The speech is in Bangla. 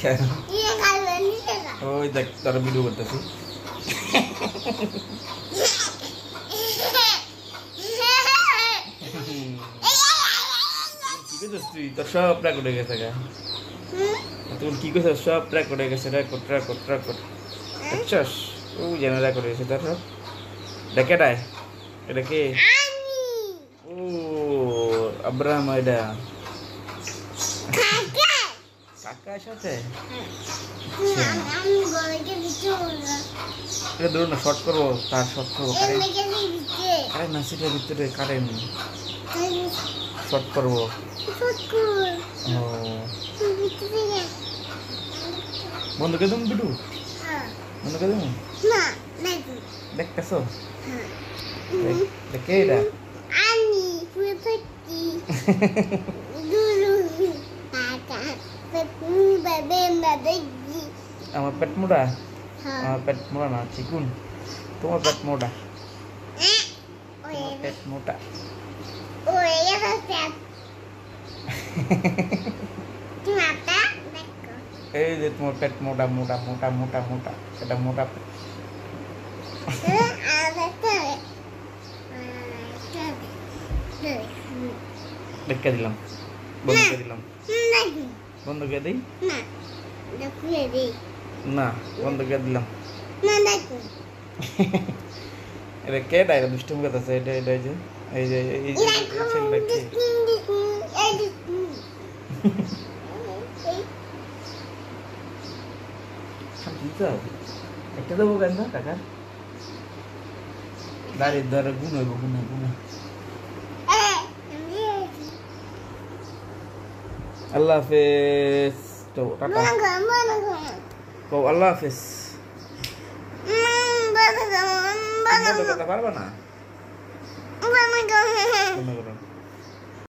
কেন ওই দেখ তারা ভিডিও করতেছি কি করছিস তুই তোর সব রেকর্ড হয়ে গেছে গা তুই কি করছিস সব রেকর্ড হয়ে গেছে রেকর্ড বুঝছস ও যেন রেকর্ড হয়েছে তোর সব দেখে ডায় এটা কে ও আব্রাহাম এটা কাকার সাথে এটা ধরুন না শর্ট করবো তার শর্ট করবো আরে না সেটার ভিতরে কারেন্ট শর্ট করবো ও বন্ধ করে দেবো বিটু বন্ধ করে দেবো দেখতেছো দেখে এটা আমার পেট মোটা আমার পেট মোটা না চিকুন তোমার পেট মোটা পেট মোটা এই যে তোমার পেট মোটা মোটা মোটা মোটা মোটা এটা মোটা পেট দেখে দিলাম বন্ধ করে দিলাম বন্ধ করে দিই না বন্ধ করে দিলাম এটা কে ডাইরে দুষ্টুমি করতেছে এটা এটা যে এই যে এই যে ছেলেটা কে একটা দেবো কেন টাকা দাঁড়িয়ে ধরে গুণ হইব গুণ গুণ আল্লাহ হাফেজ তো টাটা কও আল্লাহ হাফেজ পারবা না